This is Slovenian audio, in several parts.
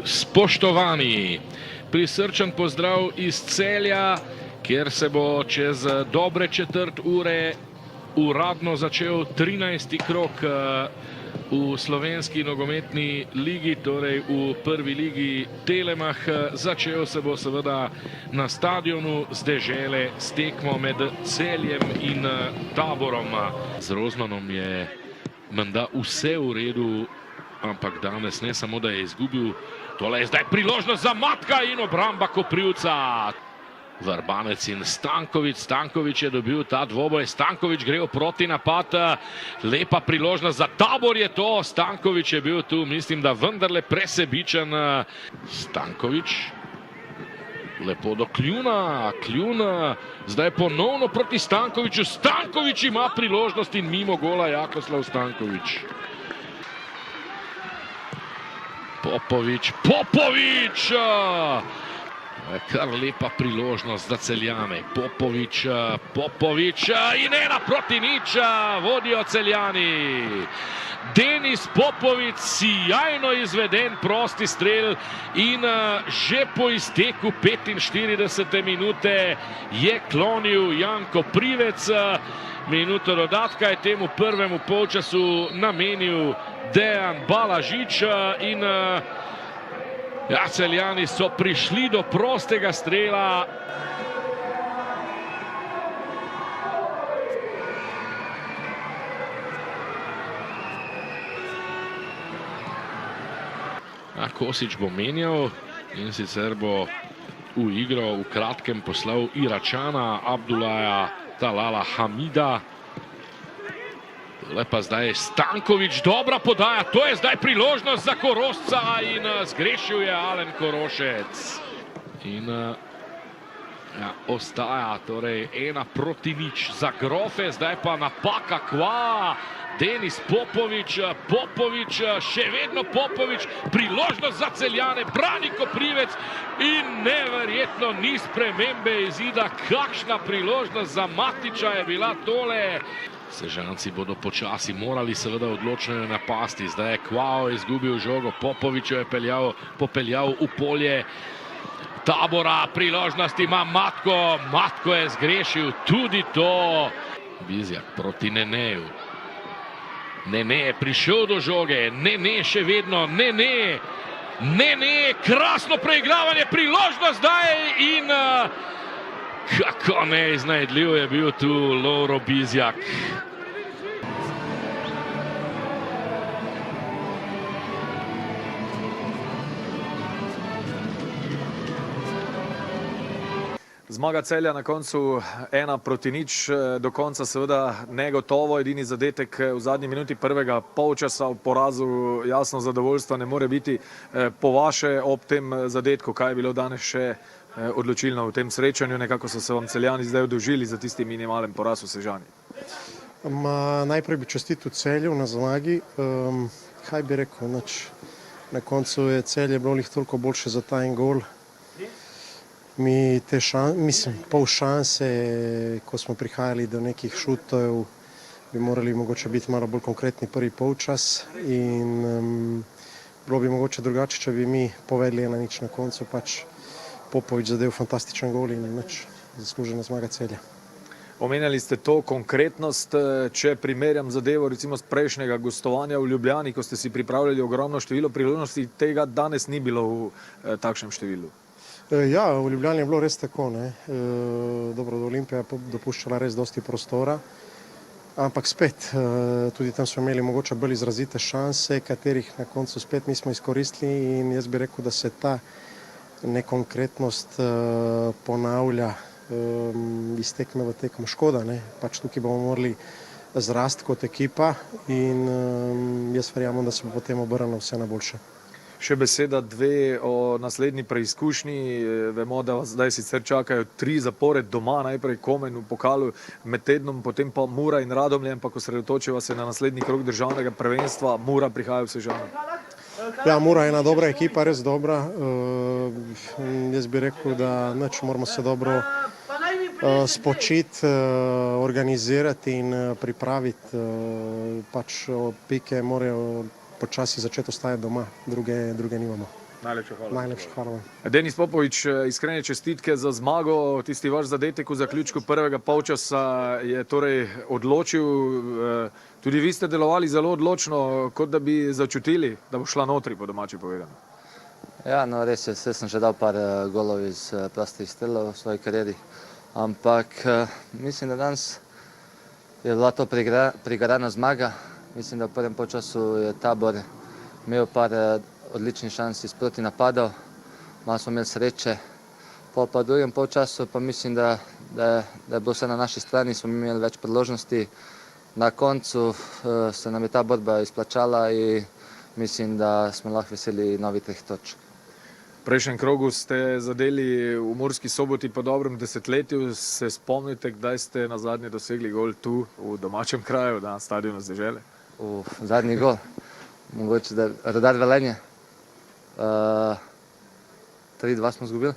Spoštovani, prisrčen pozdrav iz Celja, kjer se bo čez dobre četrt ure uradno začel 13. krog v slovenski nogometni ligi, torej v prvi ligi Telemach. Začel se bo seveda na stadionu z Dežele s tekmo med Celjem in Taborom. Z Rozmanom je menda vse v redu, ampak danes ne samo, da je izgubil. Tole je zdaj priložnost za Matka in obramba Koprivca. Vrbanec in Stanković. Stanković je dobil ta dvoboj. Stanković gre v proti napad. Lepa priložnost za Tabor je to. Stanković je bil tu, mislim, da vendarle presebičen. Stanković. Lepo do Kljuna. Kljun zdaj ponovno proti Stankoviću. Stanković ima priložnost in mimo gola Jakoslav Stanković. Popović. Kar lepa priložnost za Celjane. Popović in 1-0 vodijo Celjani. Denis Popović, sjajno izveden prosti strel in že po izteku 45. minute je klonil Jan Koprivec. Minuto dodatka je temu prvemu polčasu namenil Dejan Balažič in Celjani so prišli do prostega strela. Kosić bo menjal in sicer bo v igro v kratkem poslal Iračana, Abdullaja Talala Hamida. Lepa zdaj Stanković, dobra podaja, to je zdaj priložnost za Korošca in zgrešil je Alen Korošec. In ostaja torej 1-0 za Grofe, zdaj pa napaka Kva. Denis Popović, še vedno Popović, priložnost za Celjane, brani Koprivec in neverjetno ni spremembe izida. Kakšna priložnost za Matiča je bila tole. Sežanci bodo počasi morali seveda odločno napasti. Zdaj je Kvao izgubil žogo, Popović jo je popeljal v polje Tabora. Priložnost ima Matko, Matko je zgrešil tudi to. Bizjak proti Neneju. Nene je prišel do žoge, Nene še vedno, Nene, krasno preigravanje, priložnost zdaj in kako neiznajdljiv je bil tu Lovro Bizjak. Zmaga Celja na koncu 1-0, do konca seveda negotovo, edini zadetek v zadnji minuti prvega polčasa. V porazu jasno zadovoljstva ne more biti. Po vaše ob tem zadetku, kaj je bilo danes še odločilno v tem srečanju? Nekako so se vam Celjani zdaj oddolžili za tisti minimalen poraz v Sežani. Najprej bi čestitil Celju na zmagi. Kaj bi rekel, na koncu je Celje bilo toliko boljše za ta en gol. Mi pol šanse, ko smo prihajali do nekih šutov, bi morali mogoče biti malo bolj konkretni prvi polčas in bilo bi mogoče drugače, če bi mi povedali 1-0 na koncu. Popović zadev fantastičen gol in zaslužena zmaga Celja. Omenjali ste to konkretnost, če primerjam zadevo recimo s prejšnjega gostovanja v Ljubljani, ko ste si pripravljali ogromno število priložnosti, tega danes ni bilo v takšnem številu. Ja, v Ljubljani je bilo res tako. Dobro, Olimpija je dopuščala res dosti prostora, ampak spet, tudi tam smo imeli mogoče bolj izrazite šanse, katerih na koncu spet nismo izkoristili in jaz bi rekel, da se ta nekonkretnost ponavlja iz tekme v tekmo. Škoda, tukaj bomo morali zrasti kot ekipa in jaz verjamem, da se bo potem obrnilo vse na boljše. Še beseda dve o naslednji preizkušnji. Vemo, da vas zdaj sicer čakajo 3 zapored doma, najprej Komen v pokalu med tednom, potem pa Mura in Radomlje, ampak osredotočiva se na naslednji krog državnega prvenstva. Mura prihaja v Sežano. Ja, Mura je ena dobra ekipa, res dobra. Jaz bi rekel, da moramo se dobro spočiti, organizirati in pripraviti. Pike morajo počasi začeti ostajati doma, druge nimamo. Najlepša hvala. Najlepša hvala. Denis Popovič, iskrene čestitke za zmago. Tisti vaš zadetek v zaključku prvega polčasa je torej odločil. Tudi vi ste delovali zelo odločno, kot da bi začutili, da bo šla notri, po domači povedano. Ja, no res je, sem že dal par golov iz prostih strelov v svoji karieri, ampak mislim, da danes je bila to prigarana zmaga. Mislim, da v prvem polčasu je Tabor imel par odličnih šans iz proti napadov, malo smo imeli sreče. Pa v drugem polčasu pa mislim, da je bilo vse na naši strani, smo imeli več priložnosti. Na koncu se nam je ta borba izplačala in mislim, da smo lahko veseli novih 3 točk. V prejšnjem krogu ste zadeli v Murski Soboti po dobrem desetletju. Se spomnite, kdaj ste nazadnje dosegli gol tu, v domačem kraju, na stadionu z Dežele? Zadnji gol, mogoče da Rudar Velenje. 3-2 smo izgubili.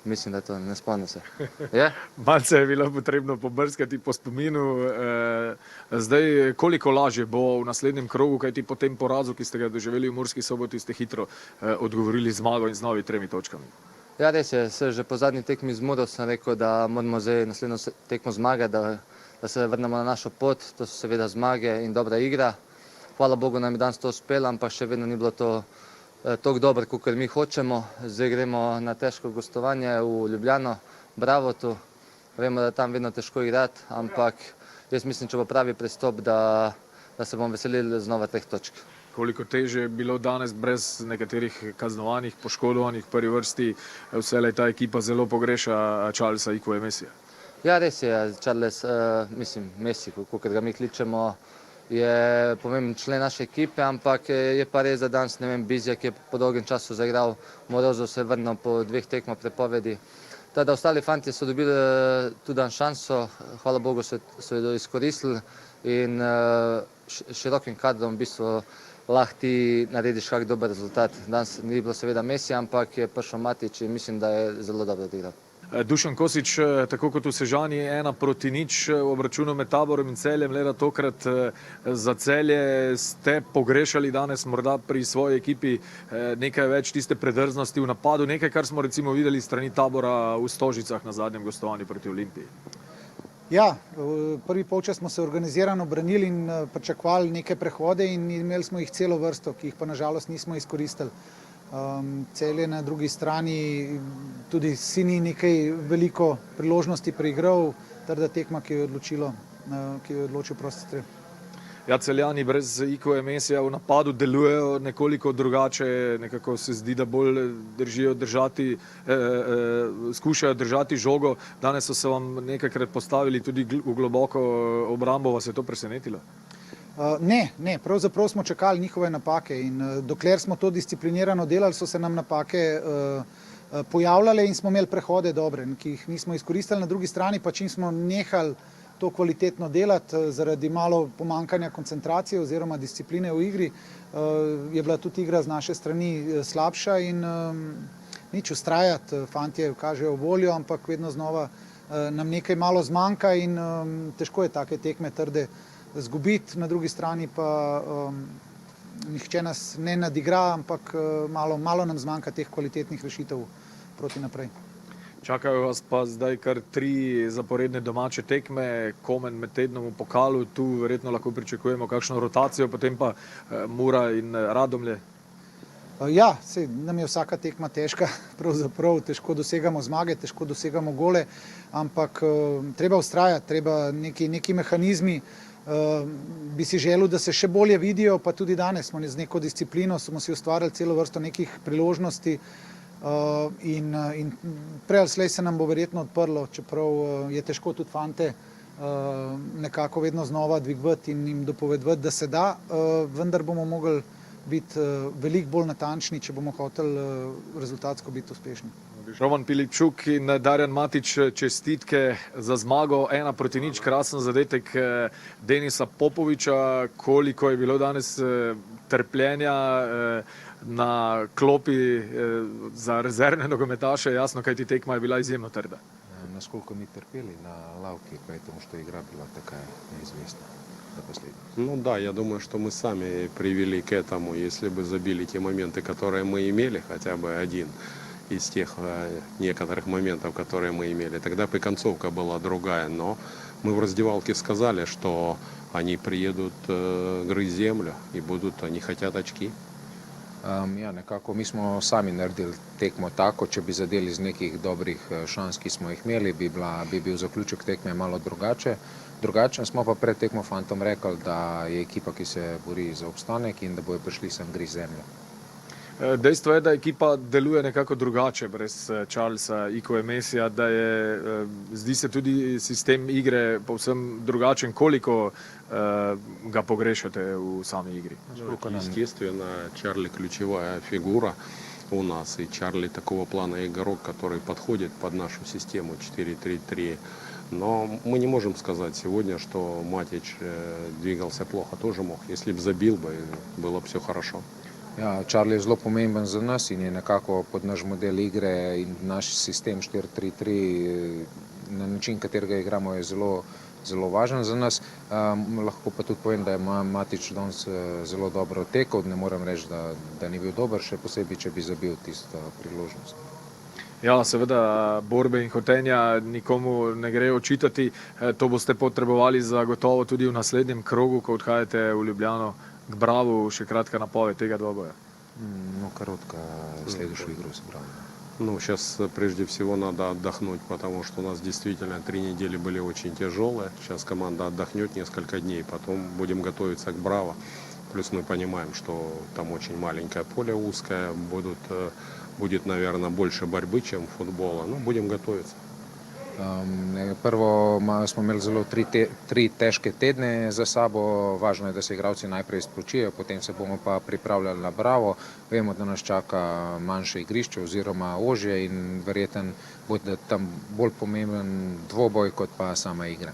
Mislim, da je to, ne spomnim se. Je? Malce je bilo potrebno pobrskati po spominu. Zdaj, koliko lažje bo v naslednjem krogu, kajti po tem porazu, ki ste ga doživeli v Murski Soboti, ste hitro odgovorili zmago in z novimi 3 točkami. Ja, res je. Že po zadnji tekmi z Muro sem rekel, da moramo zdaj naslednjo tekmo zmagati, da se vrnemo na našo pot. To so seveda zmage in dobra igra. Hvala Bogu nam je danes to uspelo, ampak še vedno ni bilo to tako dobro, kot mi hočemo. Zdaj gremo na težko gostovanje v Ljubljano, Bravotu. Vemo, da tam vedno težko igrati, ampak jaz mislim, če bo pravi pristop, da se bomo veselili znova 3 točk. Koliko težje je bilo danes brez nekaterih kaznovanih, poškodovanih v prvi vrsti, vselej ta ekipa zelo pogreša Charlesa Ikue Messija. Ja, res je, Charles, mislim, Messi, kot ga mi kličemo, je pomemben člen naše ekipe, ampak je pa res, da danes, ne vem, Bizjak je po dolgem času zaigral, Morozov se je vrnil po 2 tekmah prepovedi. Teda ostali fanti so dobili tudi dan šanso, hvala Bogu so jo izkoristili in širokim kadrom v bistvu lahko ti narediš kak dober rezultat. Danes ni bilo seveda Messi, ampak je prišel Matić in mislim, da je zelo dobro odigral. Dušan Kosič, tako kot v Sežani, 1-0 v obračunu med Taborom in Celjem, le da tokrat za Celje ste pogrešali danes morda pri svoji ekipi nekaj več tiste predrznosti v napadu, nekaj, kar smo recimo videli strani Tabora v Stožicah na zadnjem gostovanju proti Olimpiji. Ja, v prvi polčas smo se organizirano branili in pričakovali neke prehode in imeli smo jih celo vrsto, ki jih pa nažalost nismo izkoristili. Celje na drugi strani tudi si ni nekaj veliko priložnosti preigral, trda tekma, ki je odločil prosti strel. Ja, Celjani brez Ikue Messija v napadu delujejo nekoliko drugače, nekako se zdi, da bolj skušajo držati žogo. Danes so se vam nekajkrat postavili tudi v globoko obrambo, vas je to presenetilo? Ne, pravzaprav smo čakali njihove napake in dokler smo to disciplinirano delali, so se nam napake pojavljale in smo imeli prehode dobre, ki jih nismo izkoristili. Na drugi strani pa čim smo nehali to kvalitetno delati zaradi malo pomankanja koncentracije oziroma discipline v igri, je bila tudi igra z naše strani slabša in nič ustrajati, fantje kažejo voljo, ampak vedno znova nam nekaj malo zmanjka in težko je take tekme trde zgubiti, na drugi strani pa nihče nas ne nadigra, ampak malo nam zmanjka teh kvalitetnih rešitev proti naprej. Čakajo vas pa zdaj kar 3 zaporedne domače tekme, Komen med tednom v pokalu, tu verjetno lahko pričakujemo kakšno rotacijo, potem pa Mura in Radomlje. Ja, nam je vsaka tekma težka, pravzaprav težko dosegamo zmage, težko dosegamo gole, ampak treba vztrajati, treba neki mehanizmi, bi si želel, da se še bolje vidijo, pa tudi danes smo z neko disciplino, smo si ustvarjali celo vrsto nekih priložnosti in prej ali slej se nam bo verjetno odprlo, čeprav je težko tudi fante nekako vedno znova dvigovati in jim dopovedovati, da se da, vendar bomo mogli biti veliko bolj natančni, če bomo hoteli rezultatsko biti uspešni. Roman Pilipčuk in Darjan Matić, čestitke za zmago, 1-0, krasen zadetek Denisa Popoviča. Koliko je bilo danes trpljenja na klopi za rezervne nogometaše, jasno, kajti tekma je bila izjemno trda. Насколько мы терпели на лавке, поэтому что игра была такая неизвестная. до последнего. Ну да, я думаю, что мы сами привели к этому. Если бы забили те моменты, которые мы имели, хотя бы один из тех некоторых моментов, которые мы имели, тогда бы и концовка была другая. Но мы в раздевалке сказали, что они приедут грызть землю и они хотят очки. Ja, nekako mi smo sami naredili tekmo tako, če bi zadeli z nekih dobrih šans, ki smo jih imeli, bi bil zaključek tekme malo drugačen. Smo pa pred tekmo fantom rekli, da je ekipa, ki se bori za obstanek in da bojo prišli sem grizti zemljo. Dejstvo je, da ekipa deluje nekako drugače brez Charlesa Ikoje Mesija, da je, zdi se tudi sistem igre povsem drugačen. Koliko ga pogrešate v sami igri? Естественно, Чарли ключевая фигура у нас. И Чарли такого плана игрок, который подходит под нашу систему 4-3-3. Но мы не можем сказать сегодня, что Матич двигался плохо. Тоже мог. Если бы забил бы, было бы все хорошо. Ja, Charlie je zelo pomemben za nas in je nekako pod naš model igre in naš sistem 4-3-3 na način, katerega igramo, je zelo važen za nas. Lahko pa tudi povem, da je Matić danes zelo dobro tekel. Ne morem reči, da ni bil dober, še posebej, če bi zabil tisto priložnost. Ja, seveda, borbe in hotenja nikomu ne gre očitati. To boste potrebovali zagotovo tudi v naslednjem krogu, ko odhajate v Ljubljano k Bravu. Še kratka napoved tega dvoboja. Ну, коротко, следующую игру сыграл. Ну, сейчас прежде всего надо отдохнуть, потому что у нас действительно 3 недели были очень тяжелые. Сейчас команда отдохнет несколько дней, потом будем готовиться к Браво. Плюс мы понимаем, что там очень маленькое поле, узкое, будет, наверное, больше борьбы, чем футбола. Ну, будем готовиться. Prvo smo imeli zelo tri težke tedne za sabo. Važno je, da se igralci najprej spočijo, potem se bomo pa pripravljali na Bravo. Vemo, da nas čaka manjše igrišče oziroma ožje in verjeten bo tam bolj pomemben dvoboj kot pa sama igra.